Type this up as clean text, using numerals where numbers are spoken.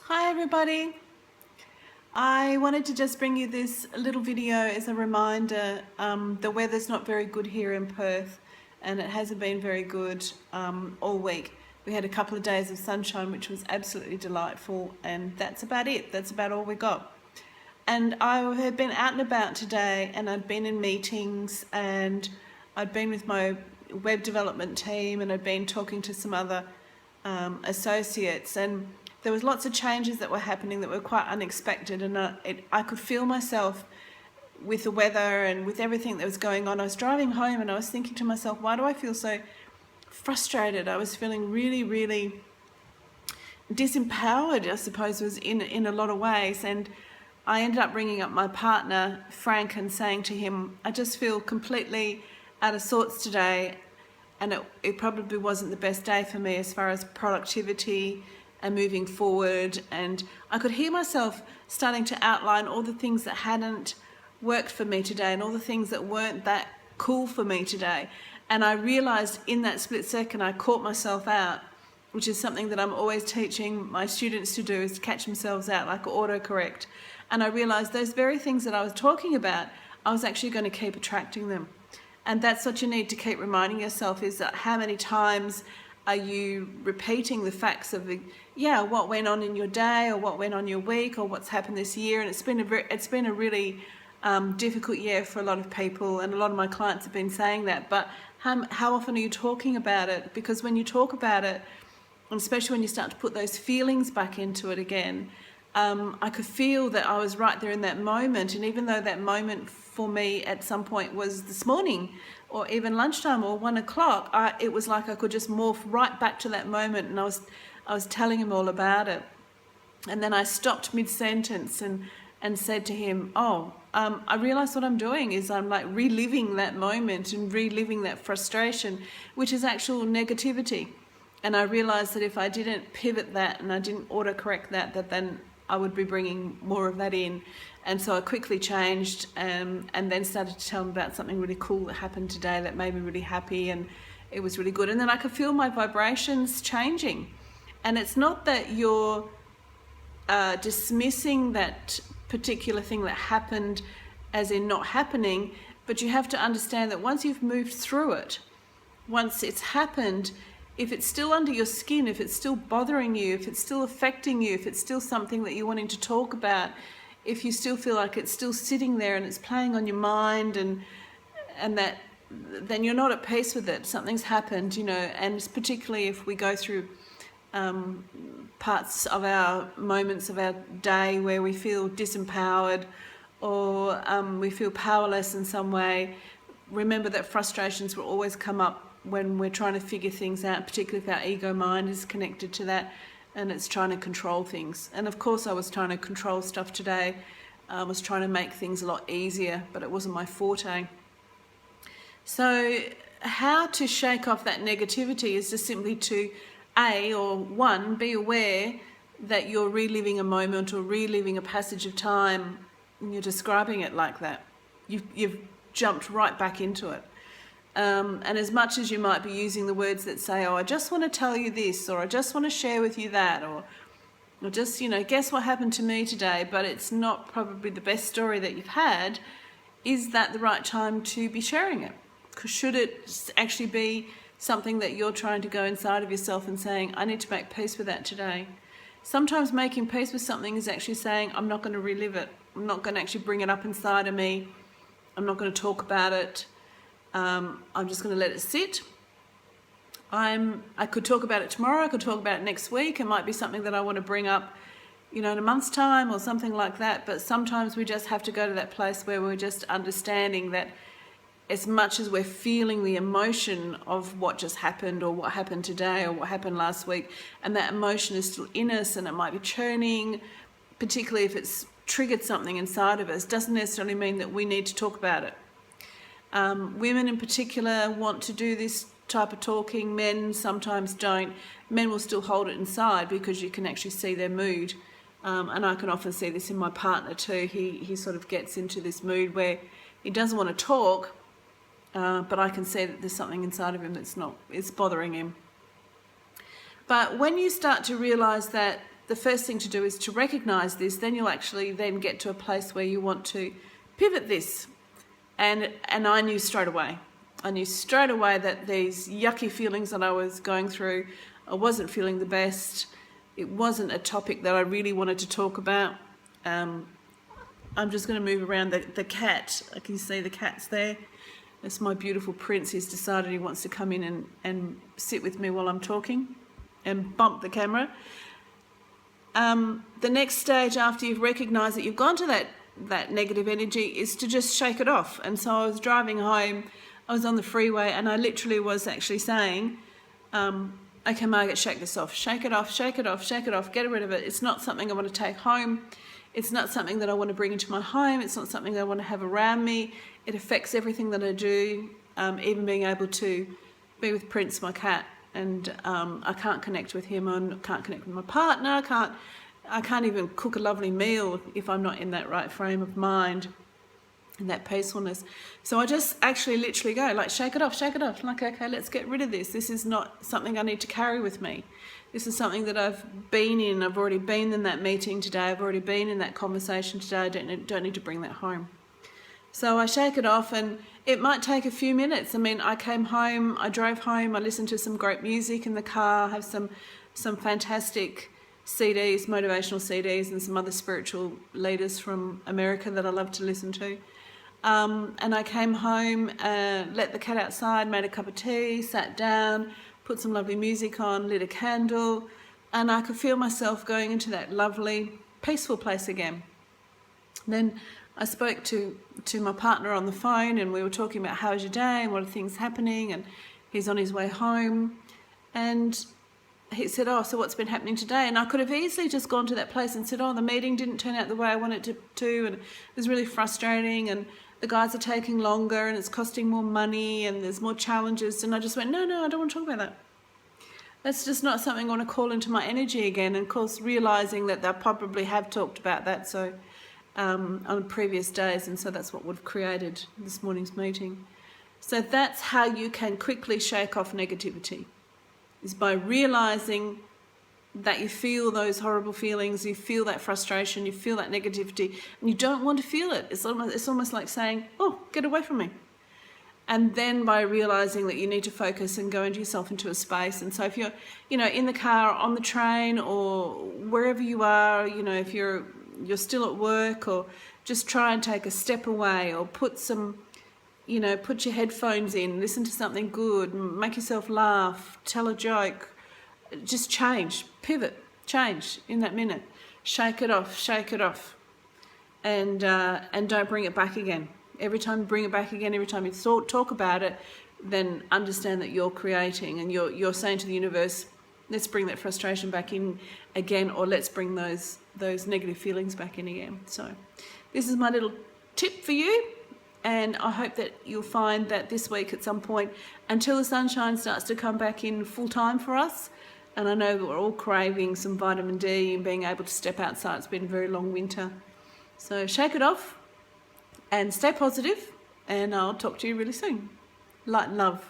Hi everybody. I wanted to just bring you this little video as a reminder. The weather's not very good here in Perth and it hasn't been very good all week. We had a couple of days of sunshine which was absolutely delightful, and that's about it. That's about all we got. And I had been out and about today, and I'd been in meetings, and I'd been with my web development team, and I'd been talking to some other associates, and there was lots of changes that were happening that were quite unexpected, and I could feel myself with the weather and with everything that was going on. I was driving home and I was thinking to myself, why do I feel so frustrated? I was feeling really disempowered, I suppose, was in a lot of ways. And I ended up ringing up my partner Frank and saying to him, I just feel completely out of sorts today, and it probably wasn't the best day for me as far as productivity and moving forward. And I could hear myself starting to outline all the things that hadn't worked for me today and all the things that weren't that cool for me today. And I realized in that split second, I caught myself out, which is something that I'm always teaching my students to do, is to catch themselves out, like autocorrect. And I realized those very things that I was talking about, I was actually going to keep attracting them. And that's what you need to keep reminding yourself, is that how many times are you repeating the facts of what went on in your day, or what went on your week, or what's happened this year. And it's been a really difficult year for a lot of people, and a lot of my clients have been saying that. But how often are you talking about it? Because when you talk about it, and especially when you start to put those feelings back into it again, I could feel that I was right there in that moment. And even though that moment for me at some point was this morning, or even lunchtime, or 1 o'clock, it was like I could just morph right back to that moment, and I was telling him all about it. And then I stopped mid-sentence and said to him, I realize what I'm doing is I'm like reliving that moment and reliving that frustration, which is actual negativity. And I realized that if I didn't pivot that and I didn't autocorrect that then I would be bringing more of that in. And so I quickly changed, and then started to tell him about something really cool that happened today that made me really happy, and it was really good. And then I could feel my vibrations changing. And it's not that you're dismissing that particular thing that happened as in not happening, but you have to understand that once you've moved through it, once it's happened, if it's still under your skin, if it's still bothering you, if it's still affecting you, if it's still something that you're wanting to talk about, if you still feel like it's still sitting there and it's playing on your mind, and that, then you're not at peace with it. Something's happened, and particularly if we go through parts of our moments of our day where we feel disempowered, or we feel powerless in some way. Remember that frustrations will always come up when we're trying to figure things out, particularly if our ego mind is connected to that and it's trying to control things. And of course I was trying to control stuff today. I was trying to make things a lot easier, but it wasn't my forte. So how to shake off that negativity is just simply to be aware that you're reliving a moment or reliving a passage of time, and you're describing it like that. You've jumped right back into it. And as much as you might be using the words that say, I just want to tell you this, or I just want to share with you that, or just, guess what happened to me today, but it's not probably the best story that you've had, is that the right time to be sharing it? Because should it actually be something that you're trying to go inside of yourself and saying, I need to make peace with that today? Sometimes making peace with something is actually saying, I'm not going to relive it. I'm not going to actually bring it up inside of me. I'm not going to talk about it. I'm just going to let it sit. I could talk about it tomorrow. I could talk about it next week. It might be something that I want to bring up, in a month's time or something like that. But sometimes we just have to go to that place where we're just understanding that as much as we're feeling the emotion of what just happened, or what happened today, or what happened last week, and that emotion is still in us and it might be churning, particularly if it's triggered something inside of us, doesn't necessarily mean that we need to talk about it. Women in particular want to do this type of talking. Men sometimes don't. Men will still hold it inside because you can actually see their mood. And I can often see this in my partner too. He sort of gets into this mood where he doesn't want to talk, but I can see that there's something inside of him it's bothering him. But when you start to realize that the first thing to do is to recognize this. Then you'll actually then get to a place where you want to pivot this. And I knew straight away. I knew straight away that these yucky feelings that I was going through, I wasn't feeling the best. It wasn't a topic that I really wanted to talk about. I'm just going to move around the cat. I can see the cat's there. That's my beautiful prince. He's decided he wants to come in and sit with me while I'm talking and bump the camera. The next stage after you've recognised that you've gone to that negative energy is to just shake it off. And so I was driving home, I was on the freeway, and I literally was actually saying, okay, Margit, shake this off. Shake it off, shake it off, shake it off, get rid of it. It's not something I want to take home. It's not something that I want to bring into my home. It's not something that I want to have around me. It affects everything that I do, even being able to be with Prince, my cat, and I can't connect with him. I can't connect with my partner. I can't even cook a lovely meal if I'm not in that right frame of mind and that peacefulness. So I just actually literally go like, shake it off, shake it off. Like, okay, let's get rid of this. This is not something I need to carry with me. This is something that I've been in. I've already been in that meeting today. I've already been in that conversation today. I don't need to bring that home. So I shake it off, and it might take a few minutes. I mean, I came home, I drove home, I listened to some great music in the car, I have some fantastic CDs, motivational CDs, and some other spiritual leaders from America that I love to listen to. And I came home, let the cat outside, made a cup of tea, sat down, put some lovely music on, lit a candle, and I could feel myself going into that lovely, peaceful place again. Then I spoke to my partner on the phone, and we were talking about how was your day and what are things happening, and he's on his way home, and he said, oh, so what's been happening today? And I could have easily just gone to that place and said, oh, the meeting didn't turn out the way I wanted it to, and it was really frustrating, and the guys are taking longer, and it's costing more money, and there's more challenges. And I just went, no, I don't want to talk about that. That's just not something I want to call into my energy again. And of course, realising that they probably have talked about that on previous days, and so that's what would have created this morning's meeting. So that's how you can quickly shake off negativity, is by realising that you feel those horrible feelings, you feel that frustration, you feel that negativity, and you don't want to feel it. It's almost like saying, oh, get away from me. And then by realising that you need to focus and go into yourself into a space. And so if you're, in the car, on the train, or wherever you are, if you're still at work, or just try and take a step away, or put your headphones in, listen to something good, make yourself laugh, tell a joke, just change, pivot, change in that minute, shake it off, and don't bring it back again. Every time you bring it back again, every time you talk about it, then understand that you're creating, and you're saying to the universe, let's bring that frustration back in again, or let's bring those negative feelings back in again. So this is my little tip for you, and I hope that you'll find that this week at some point, until the sunshine starts to come back in full time for us, and I know that we're all craving some vitamin D and being able to step outside. It's been a very long winter. So shake it off and stay positive, and I'll talk to you really soon. Light and love.